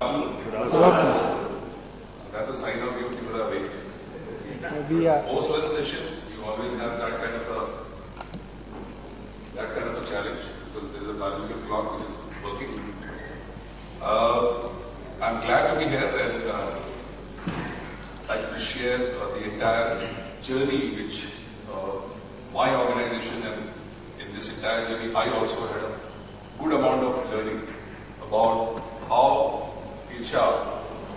Good afternoon. So that's a sign of you people are awake. Post-lunch session, you always have that kind of a challenge because there is a biological clock which is working. I'm glad to be here and I'd like to share the entire journey which my organization, and in this entire journey I also had a good amount of learning about how HR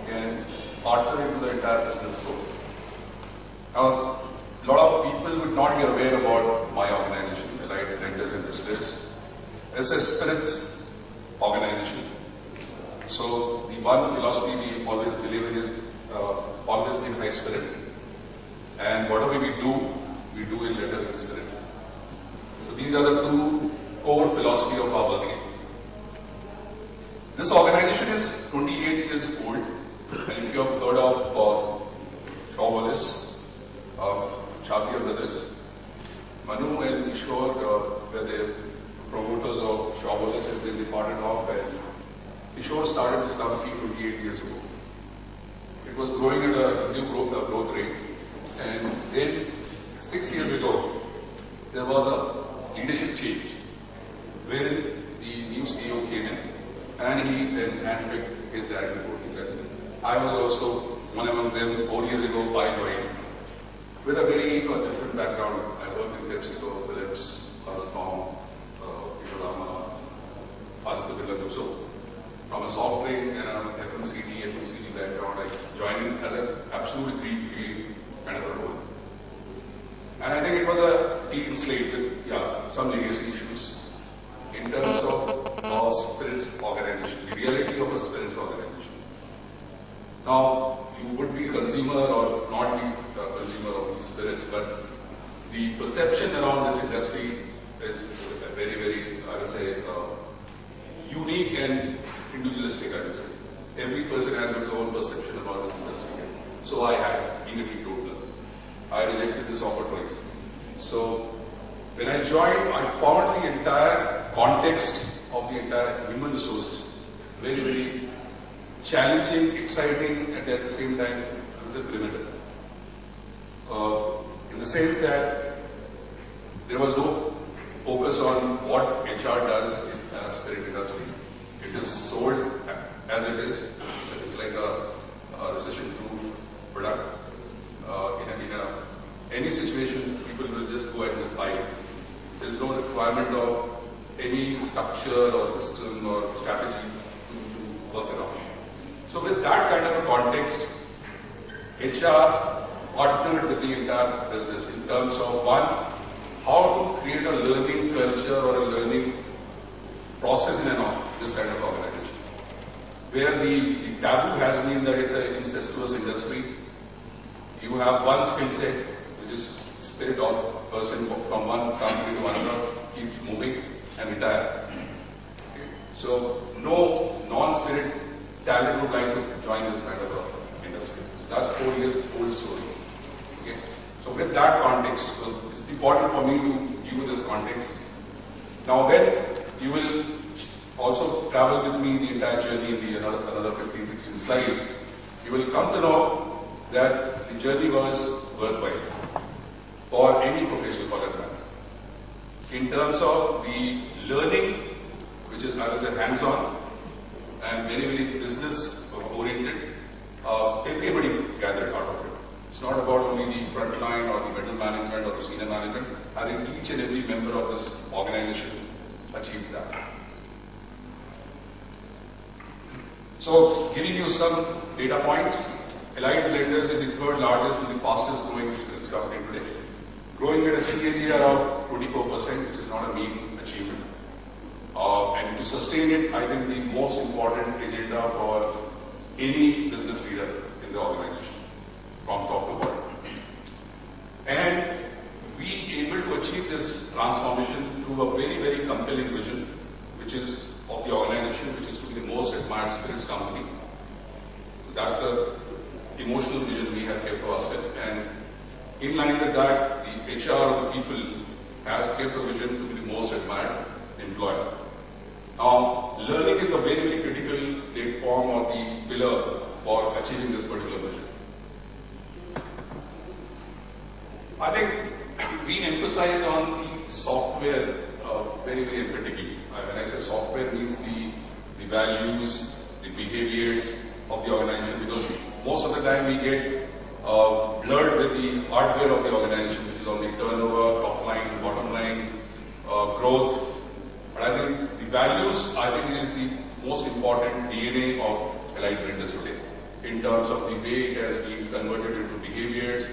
can partner into the entire business growth. Now, a lot of people would not be aware about my organization, Allied Blenders and Distillers. It's a spirits organization. So the one philosophy we always deliver is always in high spirit. And whatever we do in letter and spirit. So these are the two core philosophy of our working. This organization is 28 years old, and if you have heard of Shaw Wallace, Shabir brothers, Manu and Kishore were the promoters of Shaw Wallace, and they departed off, and Kishore started this company 28 years ago. It was growing at a new growth rate, and then 6 years ago, there was a leadership change, wherein the new CEO came in, and he then handpicked his direct reporting. I was also one among them 4 years ago. I joined with a very different background. I worked in PepsiCo, Philips, Storm, Ikorama, so from a soft drink and an FMCG background, I joined as an absolute greenfield kind of a role. And I think it was a clean slate with some legacy issues in terms of our spirits organization, the reality of a spirits organization. Now, you would be a consumer or not be a consumer of these spirits, but the perception around this industry is very, very, I would say, unique and individualistic, I would say. Every person has its own perception about this industry. So I had, being a teetotaler, I related this offer twice. So when I joined, I found the entire context of the entire human resources very, very challenging, exciting, and at the same time, it's a primitive. In the sense that there was no focus on what HR does in the spirit industry. It is sold as it is. So it's like a recession-proof product. In any situation, people will just go and just buy it. There's no requirement of any structure or system or strategy to work around. So with that kind of a context, HR partnered with the entire business in terms of one, how to create a learning culture or a learning process in this kind of organization. Where the taboo has been that it's an incestuous industry. You have one skill set, which is spirit of person from one company to another, keep moving and retire. Okay. So no non-spirit talent would like to join this kind of industry. So that's 4 years old story. Okay. So with that context, so it's important for me to give you this context. Now when you will also travel with me the entire journey in the another 15, 16 slides, you will come to know that the journey was worthwhile for any professional for that matter. In terms of the learning, which is, I would say, hands-on and very, very business-oriented, everybody gathered out of it. It's not about only the front line or the middle management or the senior management. I think each and every member of this organization achieved that. So, giving you some data points, Allied Blenders is the third largest and the fastest growing spirits company today. Growing at a CAGR of 24%, which is not a mean achievement. And to sustain it, I think the most important agenda for any business leader in the organization, from top to bottom. And we able to achieve this transformation through a very, very compelling vision, which is of the organization, which is to be the most admired spirits company. So that's the emotional vision we have kept for ourselves. And in line with that, the HR of the people has kept the vision to be the most admired employer. Now, learning is a very, very critical platform or the pillar for achieving this particular vision. I think we emphasize on the software very, very emphatically. When I say software, means the values, the behaviors of the organization, because most of the time we get blurred with the hardware of the organization, which is on the turnover, top line, bottom line, growth. But I think the values, I think, is the most important DNA of Allied Blenders today, in terms of the way it has been converted into behaviors,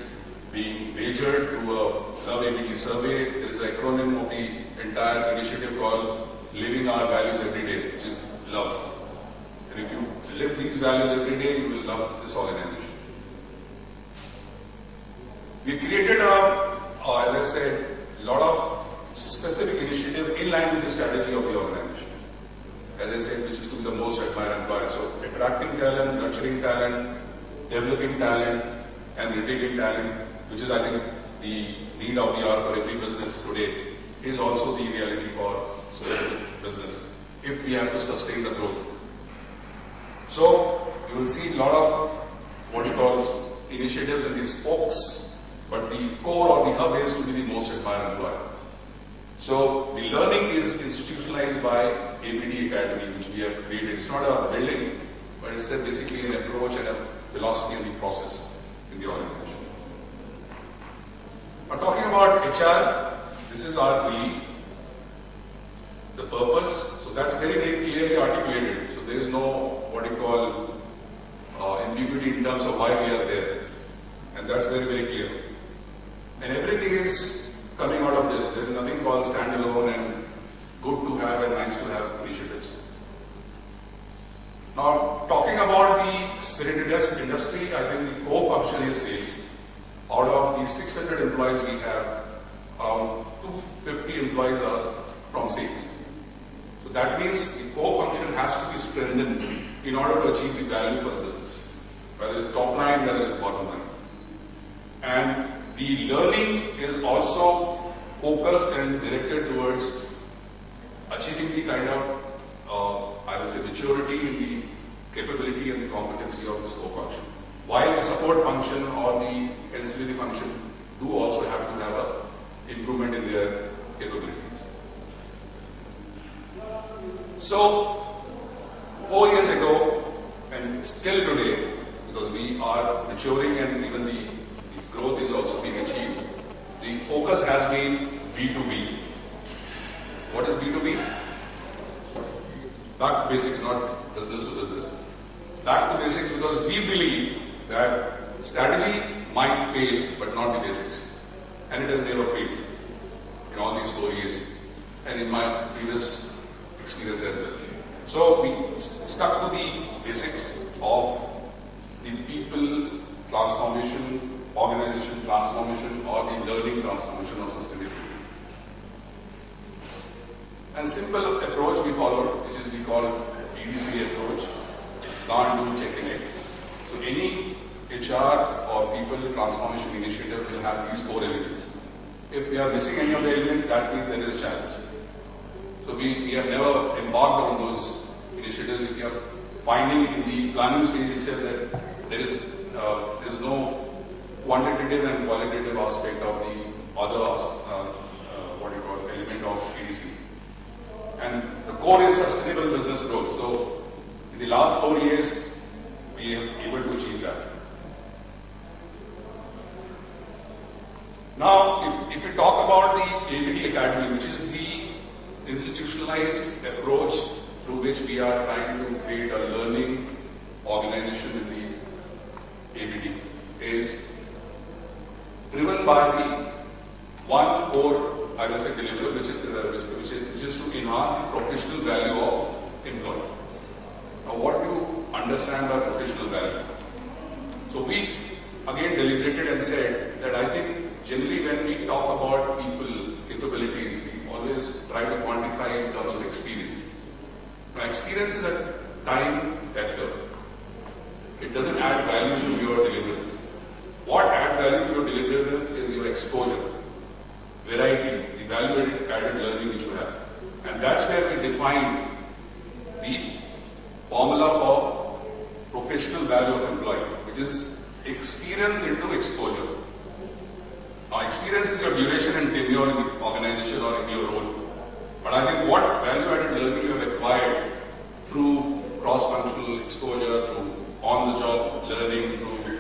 being measured through a Love ABD survey. There is an acronym of the entire initiative called Living Our Values Every Day, which is love. And if you live these values every day, you will love this organization. We created as I said, a lot of specific initiative in line with the strategy of the organization. As I said, which is to be the most admired employer. So attracting talent, nurturing talent, developing talent, and retaining talent, which is, I think, the need of the hour for every business today, is also the reality for sustainable business, if we have to sustain the growth. So you will see a lot of what you call initiatives and the spokes, but the core or the hub is to be the most admired employer. So the learning is institutionalized by ABD Academy, which we have created. It's not a building, but it's basically an approach and a philosophy and the process in the organization. Now, talking about HR, this is our belief, the purpose. So that's very, very clearly articulated. So there is no what you call ambiguity in terms of why we are there, and that's very, very clear. And everything is coming out of this. There is nothing called standalone and good to have and nice to have initiatives. Now, talking about the spirit industry, I think the core function is sales. Out of the 600 employees we have, around 250 employees are from sales. So that means the core function has to be strengthened in order to achieve the value for the business, whether it's top line, whether it's bottom line. And the learning is also focused and directed towards achieving the kind of, I would say, maturity in the capability and the competency of this core function. While the support function or the ancillary function do also have to have an improvement in their capabilities. So, 4 years ago, and still today, because we are maturing and even the growth is also being achieved, the focus has been B2B. What is B2B? Back to basics, not business to business. Back to basics, because we believe that strategy might fail, but not the basics. And it has never failed in all these 4 years, and in my previous experience as well. So we stuck to the basics of the people transformation, organization transformation, or the learning transformation of sustainability. And simple approach we followed, which is we call BDC approach, learn, do, check, and act. So any HR or people transformation initiative will have these 4 elements. If we are missing any of the elements, that means there is a challenge. So we have never embarked on those initiatives. If you are finding in the planning stage itself that there is no quantitative and qualitative aspect of the other element of BDC. And the core is sustainable business growth. So in the last 4 years, we are able to achieve that. Now, if we talk about the ABD Academy, which is the institutionalized approach through which we are trying to create a learning organization in the ABD, is driven by the one core, I will say, deliverable, which is to enhance the professional value of employee. Now, what do you understand by professional value? So we again deliberated and said that I think generally when we talk about people capabilities, we always try to quantify in terms of experience. Now, experience is a time factor. It doesn't add value to your deliverables. What adds value to your deliverables is your exposure, variety, the value-added learning which you have. And that's where we define the formula for professional value of employee, which is experience into exposure. Now, experience is your duration and tenure in the organization or in your role. But I think what value-added learning you have acquired through cross-functional exposure, through on-the-job learning, through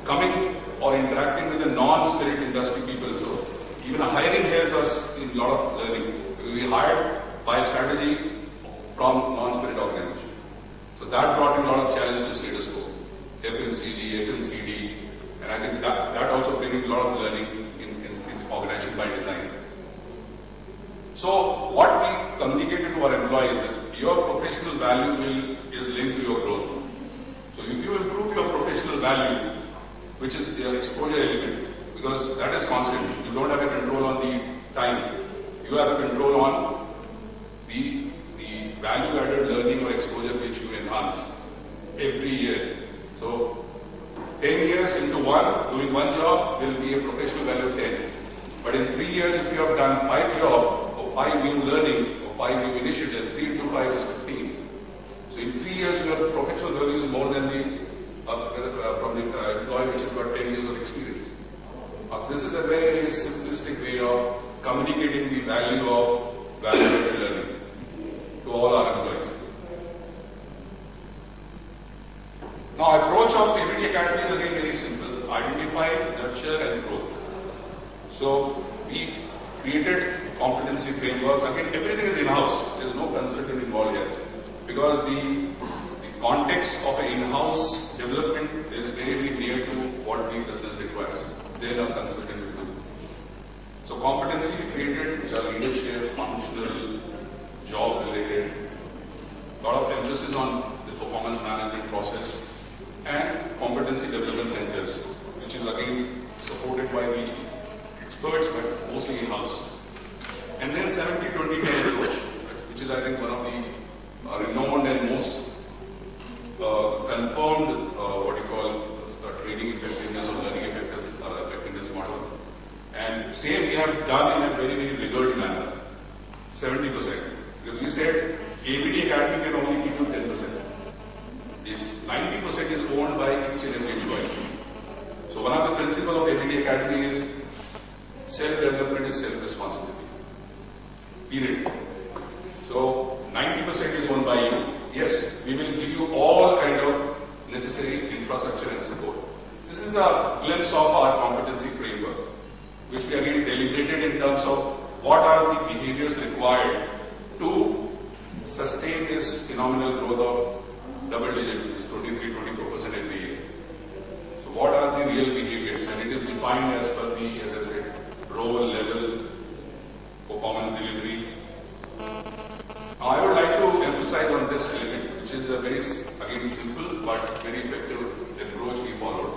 coming or interacting with the non-spirit industry people. So even a hiring helped us in a lot of learning. We hired by strategy from non-spirit organization. So that brought in a lot of challenge to status quo. FMCG, FMCD, and I think that also bringing a lot of learning in organization by design. So what we communicated to our employees that your professional value is linked to your growth. So if you improve your professional value, which is your exposure element, because that is constant. You don't have a control on the time. You have a control on the value-added learning or exposure which you enhance every year. So 10 years into doing one job will be a professional value of 10. But in 3 years, if you have done 5 jobs, or 5 new learning, or 5 new initiatives, 3 into 5 is 15. So in 3 years, your professional value is more than from the employee which has got 10 years of experience. This is a very, very simplistic way of communicating the value of value-added learning to all our employees. Now, approach of ABD Academy is again very simple: identify, nurture, and growth. So we created competency framework. Again, everything is in-house. There is no consultant involved here because the context of an in-house development is very, very near to what the business requires. Then a consultant will do. So competency created, which are leadership, functional, job-related. A lot of emphasis on the performance management process and competency development centers, which is again supported by the experts, but mostly in-house. And then 70-20-10 approach, which is I think one of the renowned and most confirmed, training effectiveness or learning effectiveness model. And same we have done in a very, very rigored manner, 70%. Because we said ABD Academy can only give you 10%. This 90% is owned by each and every employee. So one of the principles of ABD Academy is self-development is self-responsibility. Period. So 90% is owned by you. Yes, we will give you all kind of necessary infrastructure and support. This is a glimpse of our competency framework, which we again deliberated in terms of what are the behaviors required to sustain this phenomenal growth of double digit, which is 23-24% every year. So what are the real behaviors? And it is defined as per the, as I said, role, level, performance delivery. Now I would like to emphasize on this element, which is a very, again, simple but very effective approach we followed,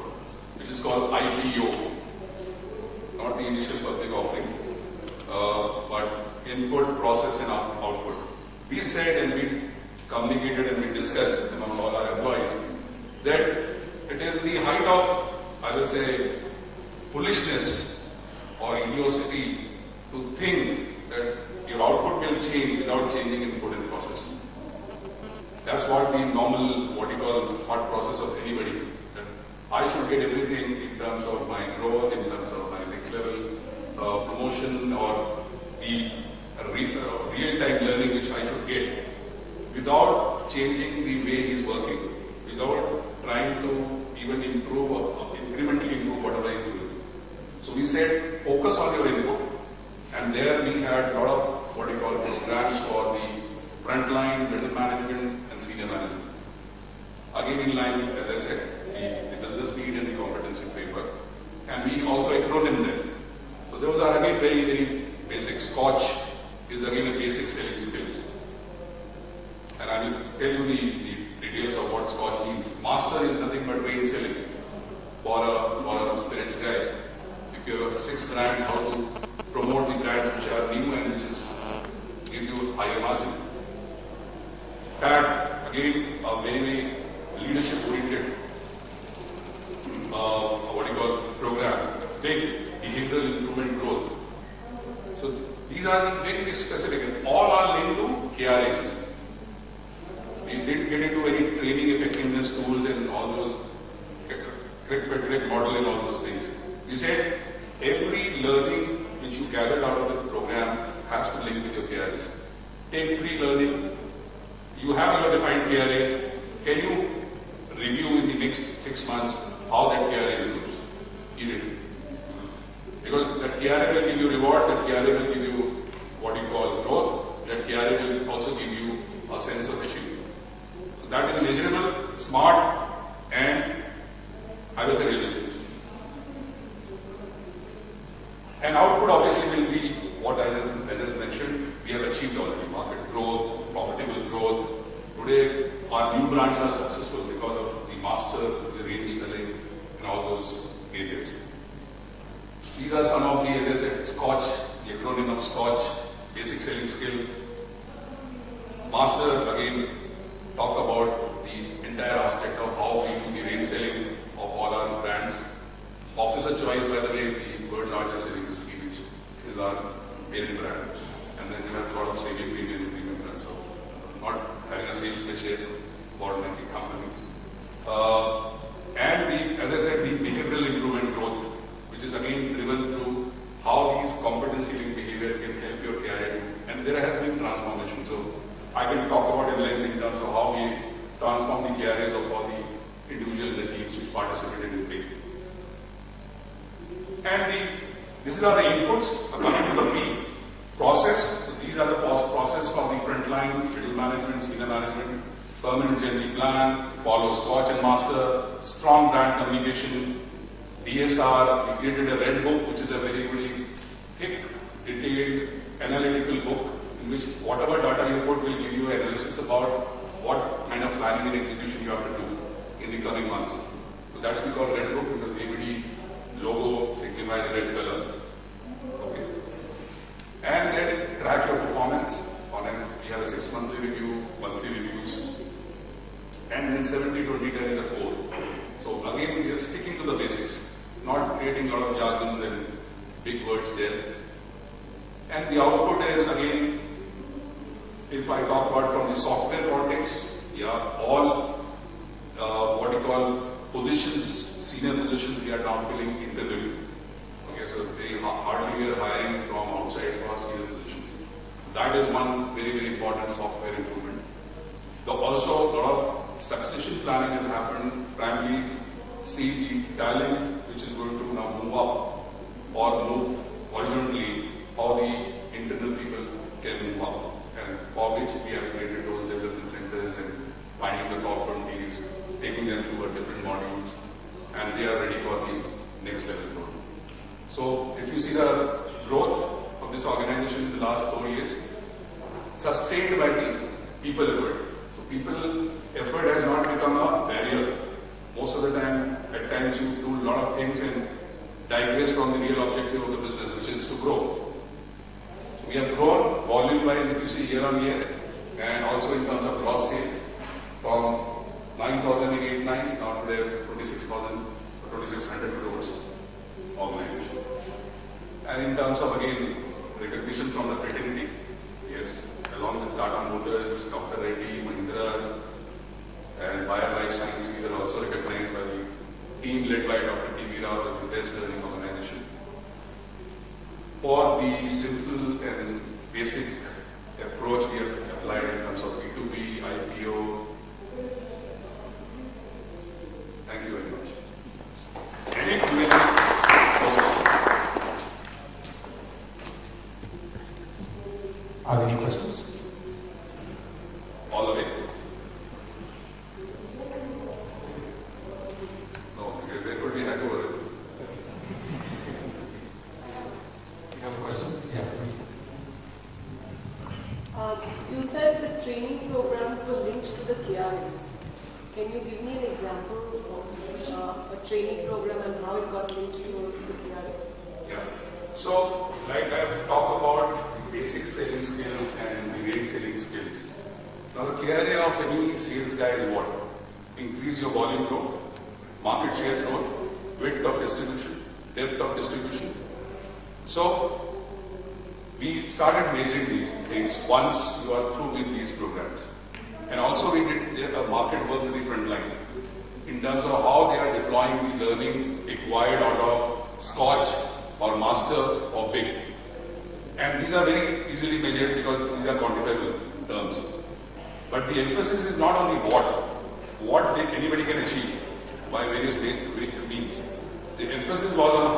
which is called IPO. Not the initial public offering, but input, process and output. We said and we communicated and we discussed among all our employees that it is the height of, I will say, foolishness or idiocy to think that your output will change without changing input and process. That's what the normal, what you call, thought process of anybody. That I should get everything in terms of my growth, in terms of my next level promotion, or the real-time learning which I should get, without changing the way he's working, without trying to even improve or incrementally improve whatever he's doing. So we said, focus on your input, and there we had a lot of what you call programs for the frontline, middle management, and senior management. Again, in line, as I said, the business need and the competency framework. And we also acronym them. So those are again very, very basic. Scotch is again a basic selling skills. And I will tell you the details of what Scotch means. Master is nothing but range selling for a spirits guy. If you have 6 brands, how to promote the brands which are new and which is give you higher margin. TAD, again, a very, very leadership-oriented program, big behavioral improvement growth. So these are very, very specific, and all are linked to KRAs. We didn't get into any training effectiveness tools and correct modeling, all those things. We said every learning which you gathered out of the program has to link with your KRAs. Take pre-learning. You have your defined KRAs. Can you review in the next 6 months how that KRA improves? You did. Because that KRA will give you reward, that KRA will give you what you call growth, that KRA will also give you a sense of achievement. So that is measurable, smart, and I would say realistic. And output obviously will be what I just mentioned. We have achieved already market growth, profitable growth. Today, our new brands are successful because of the master, the range selling, and all those areas. These are some of the, as I said, Scotch, the acronym of Scotch, basic selling skill. Master, again, talk about the entire aspect of how we do the range selling of all our brands. Officer Choice, by the way, the world largest selling whiskey, which is our parent brand. And then you have a lot of semi-premium brands. So, not having a sales pitch here for the company. And the, as I said, the behavioral improvement growth, which is again driven through how these competency-linked behavior can help your KRA. And there has been transformation. So I can talk about in length in terms of how we transform the KRAs of all the individuals and the teams which participated in big. And these are the inputs coming to the P. Process. So these are the process for the frontline, middle management, senior management, permanent journey plan, follow Scotch and Master, strong brand communication, DSR. We created a red book, which is a very, very thick, detailed, analytical book in which whatever data you put will give you analysis about what kind of planning and execution you have to do in the coming months. So that's we call red book because ABD logo signifies the red color. Okay. And then track your performance. We have a 6-monthly review, monthly reviews, and then 70-20-10 is a core. So again, we are sticking to the basics, not creating a lot of jargons and big words there. And the output is again, if I talk about from the software context, all what you call positions, senior positions we are now filling internally. Okay, so very hardly we are hiring from outside for senior positions. That is one very, very important software improvement. Also, a lot of succession planning has happened, primarily see the talent which is going to now move up or move horizontally, how the internal people can move up, and for which we have created those development centers and finding the top 20s, taking them through different modules, and they are ready for the next level growth. So if you see the growth of this organization in the last 4 years, sustained by the people effort. So people effort has not become a barrier. Most of the time, at times you do a lot of things and digress from the real objective of the business, which is to grow. So we have grown volume-wise, if you see year on year, and also in terms of gross sales, from 9,889 now to 26,600 crores organization. And in terms of again recognition from the fraternity, yes, along with Tata Motors, Dr. Reddy, Mahindra, and Bayer Life Science, we are also recognized by the team led by Dr. T.V. Rao as the best learning organization. For the simple and basic approach we have applied in terms of B2B, IPO. Thank you very much. Any questions? Are there any questions? All the way. No, there could be hangovers. You have a question? Yeah. You said the training programs were linked to the KRAs. Can you give me an example of a training program and how it got linked to the KRA? Yeah. So, like I've talked about basic selling skills and the rate selling skills. Now the KRA of any sales guy is what? Increase your volume growth, market share growth, width of distribution, depth of distribution. So we started measuring these things once you are through with these programs. And also we did a market work with the front line. in terms of how they are deploying the learning acquired out of Scotch or Master or Big. And these are very easily measured because these are quantifiable terms. But the emphasis is not on the what anybody can achieve by various means. The emphasis was on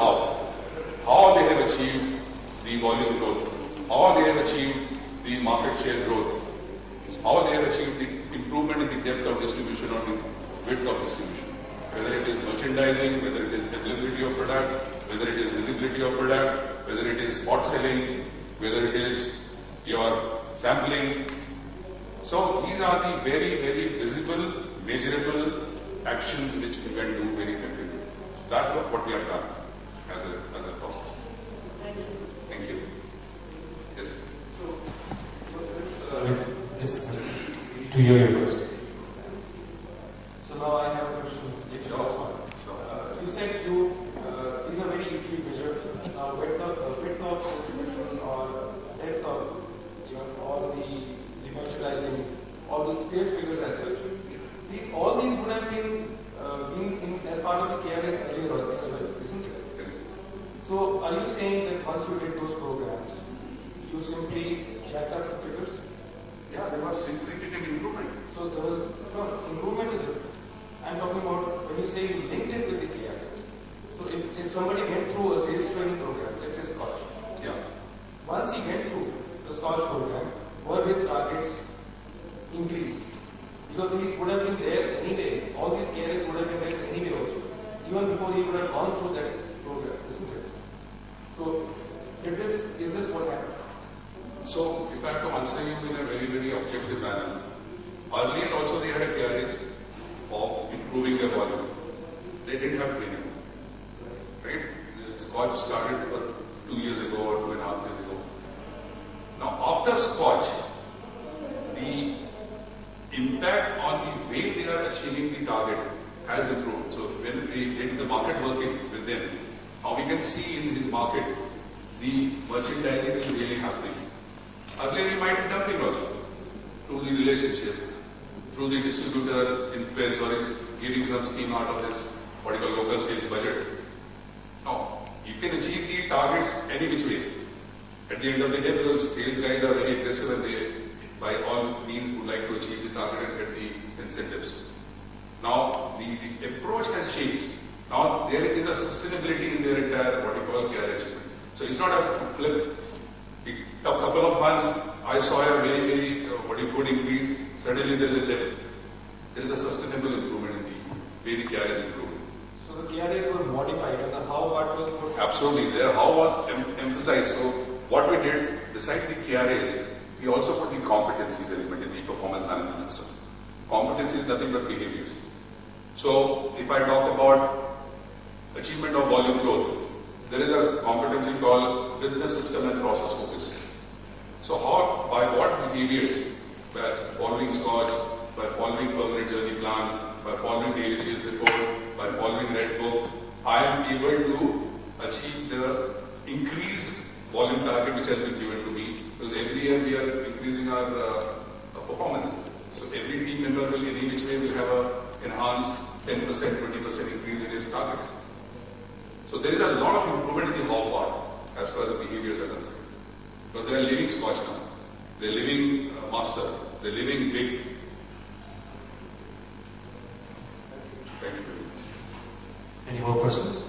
how they have achieved the volume growth, how they have achieved the market share growth, how they have achieved the improvement in the depth of distribution or the width of distribution. Whether it is merchandising, whether it is availability of product, whether it is visibility of product, whether it is spot selling, whether it is your sampling. So these are the very, very visible, measurable actions which you can do very effectively. That's what we have done as a process. Thank you. Thank you. Yes. To hear your question. So now I have a question. You said these are very easily measured. Now width of distribution or depth of all the merchandising, all the sales figures as such. All these would have been as part of the KRS earlier on as well, isn't it? So are you saying that once you did those programs, you simply jacked up the figures? Yeah, there was significant improvement. So there was improvement is it? I'm talking about when you say you linked it with the KRS. So if somebody went through a sales training program, let's say Scotch. Yeah. Once he went through the Scotch program, were his targets increased? Because these would have been there anyway. All these KRS would have been there anyway also. Even before he would have gone through that program, isn't it? So is this what happened? So if I have to answer you in a very, very objective manner, earlier also they had a KRS of improving their volume. They didn't have training. Right? The Scotch started 2 years ago or 2.5 years ago. Now after Scotch, the impact on the way they are achieving the target has improved. So when we did the market working with them, now we can see in this market the merchandising is really happening. Earlier he might be dumping also through the relationship, through the distributor influence, or is giving some scheme out of this what you call local sales budget. Now you can achieve the targets any which way. At the end of the day, because sales guys are very aggressive and they by all means would like to achieve the target and get the incentives. Now the approach has changed. Now there is a sustainability in their entire what you call care achievement. So it's not a flip. A couple of months I saw a very, very good increase. Suddenly there is a dip. There is a sustainable improvement in the way the care is improved. So the KRAs were modified and the how part was put. Absolutely. Their how was emphasized. So what we did, besides the KRAs, we also put the competencies element in the performance management system. Competency is nothing but behaviors. So if I talk about achievement of volume growth, there is a competency called business system and process focus. So how, by what behaviors, by following Scotch, by following permanent journey plan, by following daily sales report, by following red book, I am able to achieve the increased volume target which has been given to me. Because every year we are increasing our performance. So every team member will, in which way, will have a enhanced 10%, 20% increase in his targets. So there is a lot of improvement in the how part as far as the behaviors are concerned. Because they are living Scotch now. They are living Master. They are living Big. Thank you. Any more questions?